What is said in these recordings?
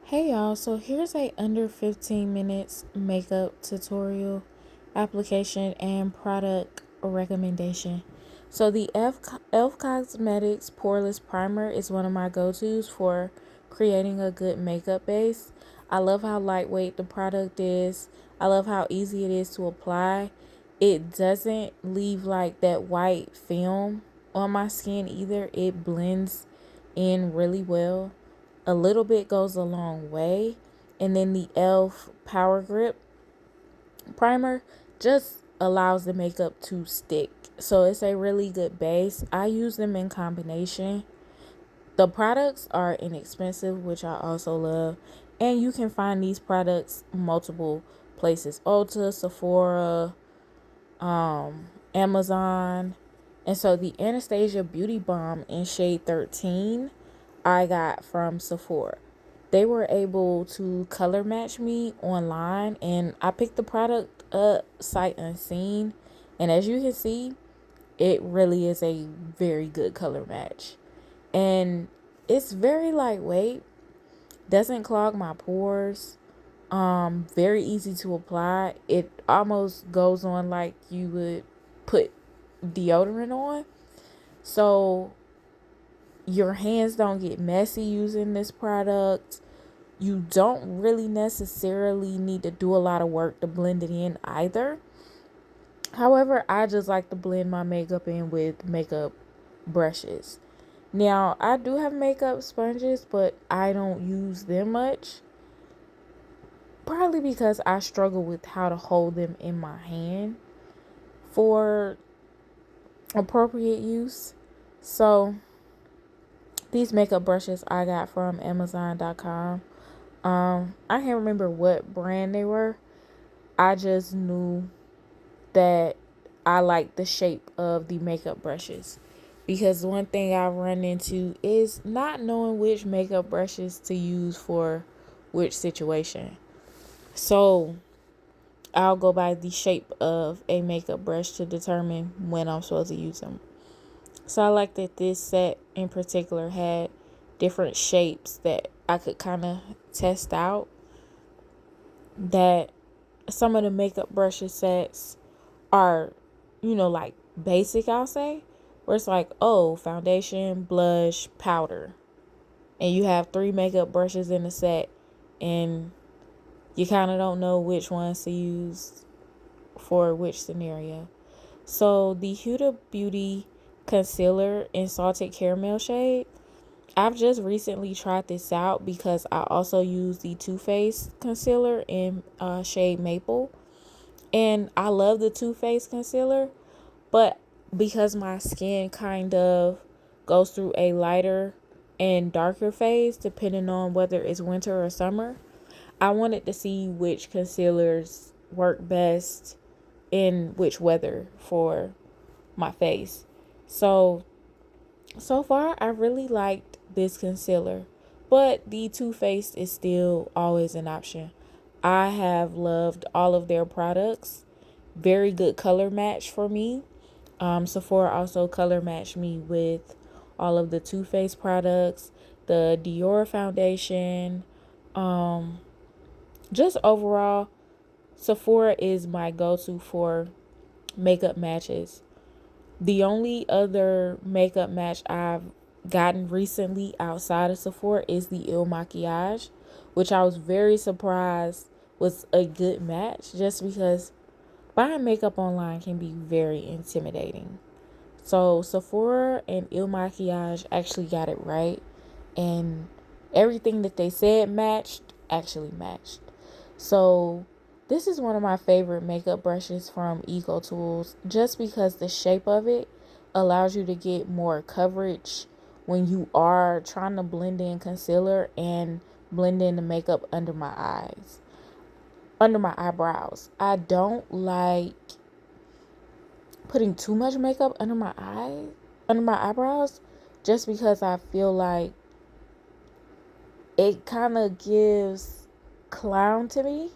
Hey y'all, so here's a under 15 minutes makeup tutorial, application, and product recommendation. So the Elf Cosmetics Poreless Primer is one of my go-tos for creating a good makeup base. I love how lightweight the product is. I love how easy it is to apply. It doesn't leave like that white film on my skin either. It blends in really well. A little bit goes a long way. And then the e.l.f. Power Grip primer just allows the makeup to stick. So it's a really good base. I use them in combination. The products are inexpensive, which I also love. And you can find these products multiple places. Ulta, Sephora, Amazon. And so the Anastasia Beauty Balm in shade 13 I got from Sephora. They were able to color match me online, and I picked the product up sight unseen. And as you can see, it really is a very good color match. And it's very lightweight, doesn't clog my pores. Very easy to apply. It almost goes on like you would put deodorant on. So your hands don't get messy using this product. You don't really necessarily need to do a lot of work to blend it in either. However, I just like to blend my makeup in with makeup brushes. Now, I do have makeup sponges, but I don't use them much. Probably because I struggle with how to hold them in my hand for appropriate use. So, these makeup brushes I got from Amazon.com. I can't remember what brand they were. I just knew that I like the shape of the makeup brushes, because one thing I run into is not knowing which makeup brushes to use for which situation. So I'll go by the shape of a makeup brush to determine when I'm supposed to use them. So I like that this set in particular had different shapes that I could kind of test out. That some of the makeup brushes sets are, like basic, I'll say, where it's like, oh, foundation, blush, powder. And you have three makeup brushes in the set, and you kind of don't know which ones to use for which scenario. So the Huda Beauty concealer in salted caramel shade, I've just recently tried this out because I also use the Too Faced concealer in shade maple. And I love the Too Faced concealer, but because my skin kind of goes through a lighter and darker phase depending on whether it's winter or summer, I wanted to see which concealers work best in which weather for my face. So far I really liked this concealer, but the Too Faced is still always an option. I have loved all of their products. Very good color match for me. Sephora also color matched me with all of the Too Faced products, the Dior foundation. Um, just overall, Sephora is my go-to for makeup matches. The only other makeup match I've gotten recently outside of Sephora is the Il Makiage, which I was very surprised was a good match, just because buying makeup online can be very intimidating. So Sephora and Il Makiage actually got it right, and everything that they said matched actually matched. So this is one of my favorite makeup brushes from Eco Tools, just because the shape of it allows you to get more coverage when you are trying to blend in concealer and blend in the makeup under my eyes, under my eyebrows. I don't like putting too much makeup under my eyebrows, just because I feel like it kind of gives clown to me,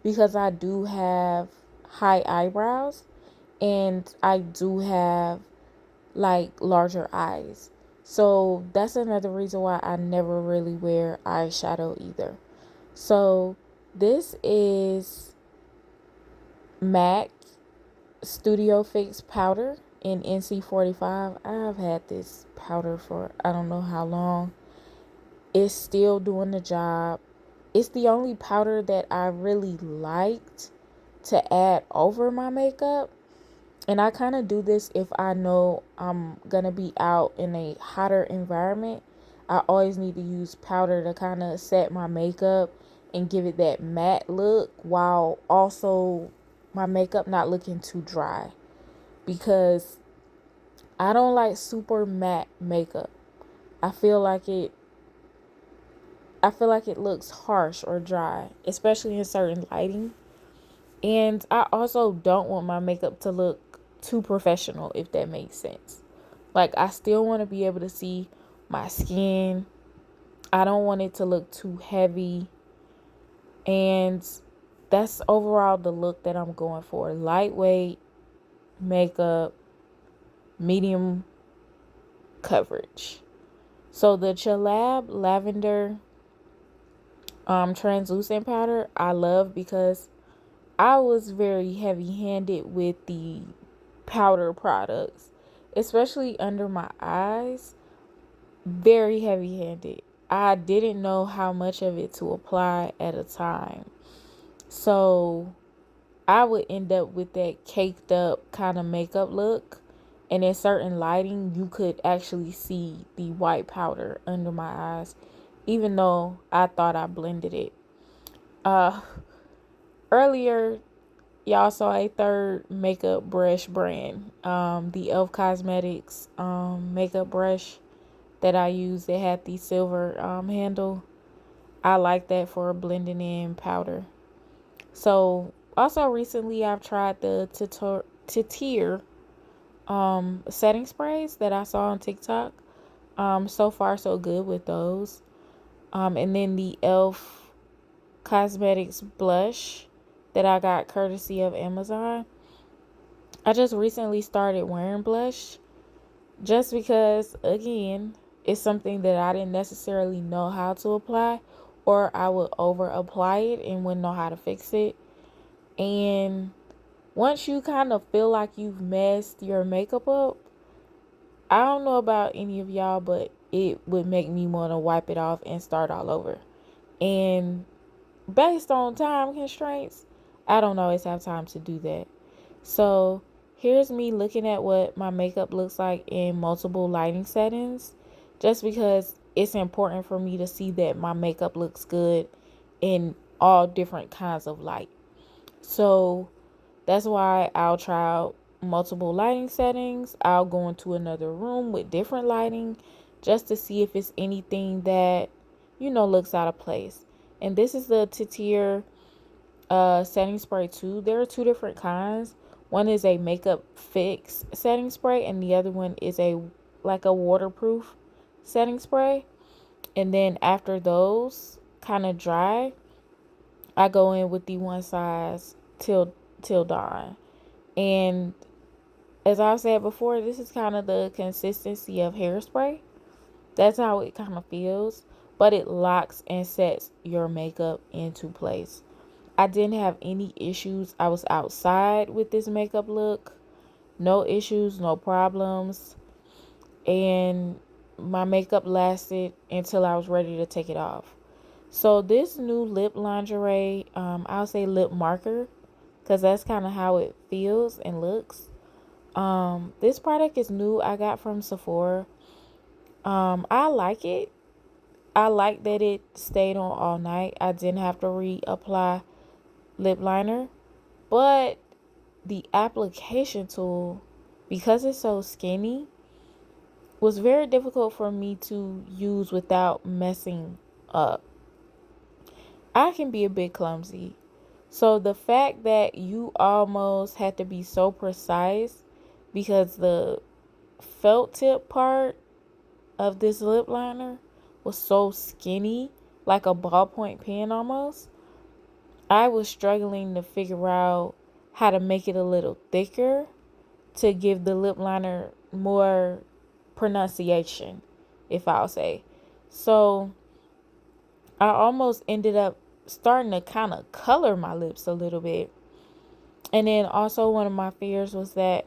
because I do have high eyebrows and I do have like larger eyes. So that's another reason why I never really wear eyeshadow either. So this is MAC Studio Fix powder in NC45. I've had this powder for I don't know how long. It's still doing the job. It's the only powder that I really liked to add over my makeup. And I kind of do this if I know I'm going to be out in a hotter environment. I always need to use powder to kind of set my makeup and give it that matte look while also my makeup not looking too dry. Because I don't like super matte makeup. I feel like it I feel like it looks harsh or dry, especially in certain lighting. And I also don't want my makeup to look too professional, if that makes sense. Like, I still want to be able to see my skin. I don't want it to look too heavy. And that's overall the look that I'm going for. Lightweight makeup, medium coverage. So the Chalab Lavender translucent powder I love because I was very heavy handed with the powder products, especially under my eyes. Very heavy handed. I didn't know how much of it to apply at a time. So I would end up with that caked up kind of makeup look. And in certain lighting, you could actually see the white powder under my eyes, even though I thought I blended it. Uh, Earlier, y'all saw a third makeup brush brand, the Elf Cosmetics makeup brush that I use. They had the silver handle. I like that for blending in powder. So also recently I've tried the Tier setting sprays that I saw on TikTok. So far so good with those. And then the Elf Cosmetics blush that I got courtesy of Amazon. I just recently started wearing blush just because, again, it's something that I didn't necessarily know how to apply, or I would over apply it and wouldn't know how to fix it. And once you kind of feel like you've messed your makeup up, I don't know about any of y'all, but it would make me want to wipe it off and start all over. And based on time constraints, I don't always have time to do that. So here's me looking at what my makeup looks like in multiple lighting settings, just because it's important for me to see that my makeup looks good in all different kinds of light. So that's why I'll try out multiple lighting settings. I'll go into another room with different lighting just to see if it's anything that, looks out of place. And this is the Tier setting spray too. There are two different kinds. One is a makeup fix setting spray, and the other one is a waterproof setting spray. And then after those kind of dry, I go in with the one size till dawn. And as I said before, this is kind of the consistency of hairspray. That's how it kind of feels, but it locks and sets your makeup into place. I didn't have any issues. I was outside with this makeup look. No issues, no problems. And my makeup lasted until I was ready to take it off. So this new lip lingerie, I'll say lip marker, because that's kind of how it feels and looks. This product is new. I got from Sephora. I like it. I like that it stayed on all night. I didn't have to reapply lip liner. But the application tool, because it's so skinny, was very difficult for me to use without messing up. I can be a bit clumsy. So the fact that you almost had to be so precise because the felt tip part of this lip liner was so skinny, like a ballpoint pen almost, I was struggling to figure out how to make it a little thicker to give the lip liner more pronunciation, if I'll say. So I almost ended up starting to kind of color my lips a little bit. And then also one of my fears was that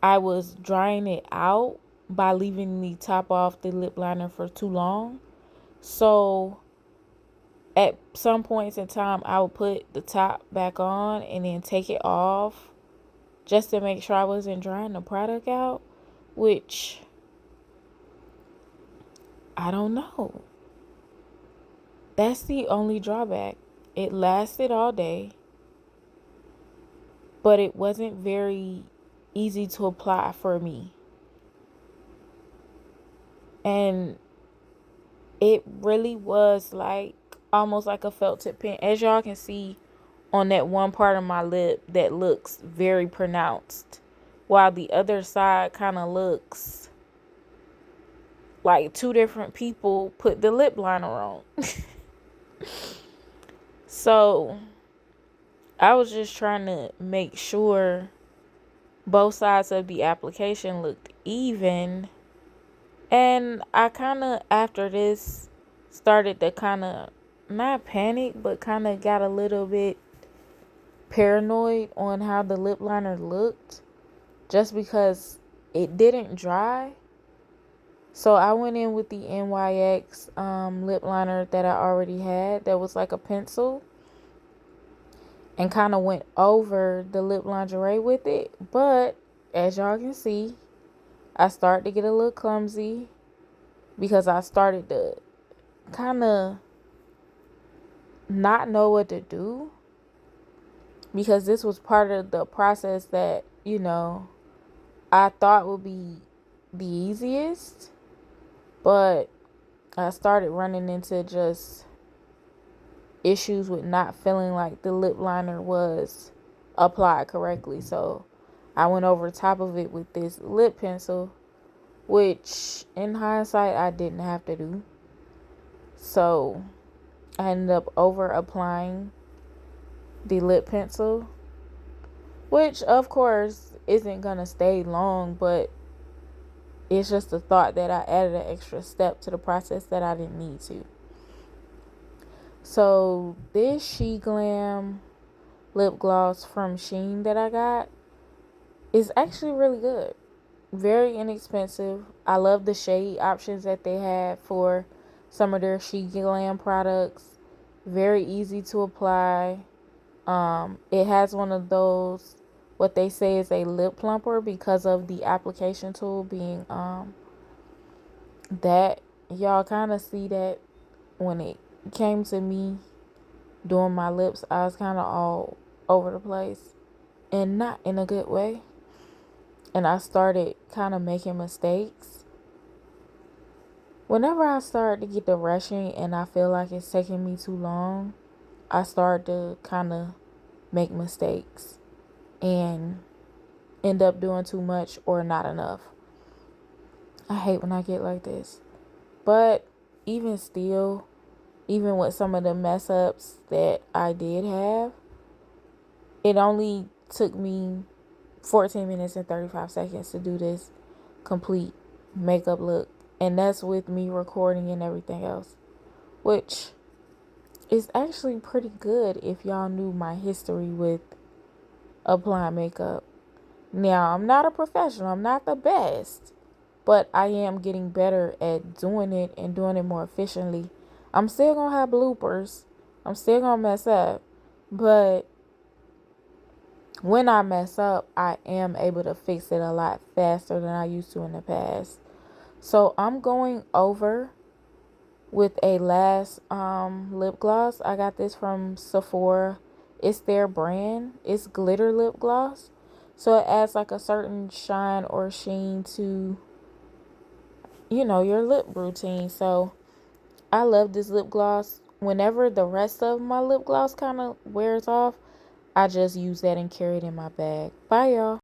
I was drying it out by leaving the top off the lip liner for too long. So at some points in time, I would put the top back on and then take it off just to make sure I wasn't drying the product out, which I don't know. That's the only drawback. It lasted all day, but it wasn't very easy to apply for me. And it really was like almost like a felt tip pen. As y'all can see on that one part of my lip that looks very pronounced, while the other side kind of looks like two different people put the lip liner on. So I was just trying to make sure both sides of the application looked even. And I kind of, after this, started to kind of, not panic, but kind of got a little bit paranoid on how the lip liner looked. Just because it didn't dry. So I went in with the NYX lip liner that I already had. That was like a pencil. And kind of went over the lip lingerie with it. But as y'all can see, I started to get a little clumsy because I started to kind of not know what to do, because this was part of the process that, I thought would be the easiest, but I started running into just issues with not feeling like the lip liner was applied correctly. So I went over top of it with this lip pencil, which in hindsight I didn't have to do. So I ended up over applying the lip pencil, which of course isn't gonna stay long, but it's just a thought that I added an extra step to the process that I didn't need to. So this She Glam lip gloss from Shein that I got is actually really good. Very inexpensive. I love the shade options that they have for some of their She Glam products. Very easy to apply. It has one of those, what they say is a lip plumper, because of the application tool being that. Y'all kind of see that when it came to me doing my lips, I was kind of all over the place and not in a good way. And I started kind of making mistakes. Whenever I start to get the rushing and I feel like it's taking me too long, I start to kind of make mistakes and end up doing too much or not enough. I hate when I get like this. But even still, even with some of the mess ups that I did have, it only took me 14 minutes and 35 seconds to do this complete makeup look. And that's with me recording and everything else, which is actually pretty good if y'all knew my history with applying makeup. Now, I'm not a professional. I'm not the best. But I am getting better at doing it and doing it more efficiently. I'm still going to have bloopers. I'm still going to mess up. But when I mess up, I am able to fix it a lot faster than I used to in the past. So I'm going over with a last lip gloss. I got this from Sephora. It's their brand. It's glitter lip gloss. So it adds like a certain shine or sheen to, your lip routine. So I love this lip gloss. Whenever the rest of my lip gloss kind of wears off, I just use that and carry it in my bag. Bye, y'all.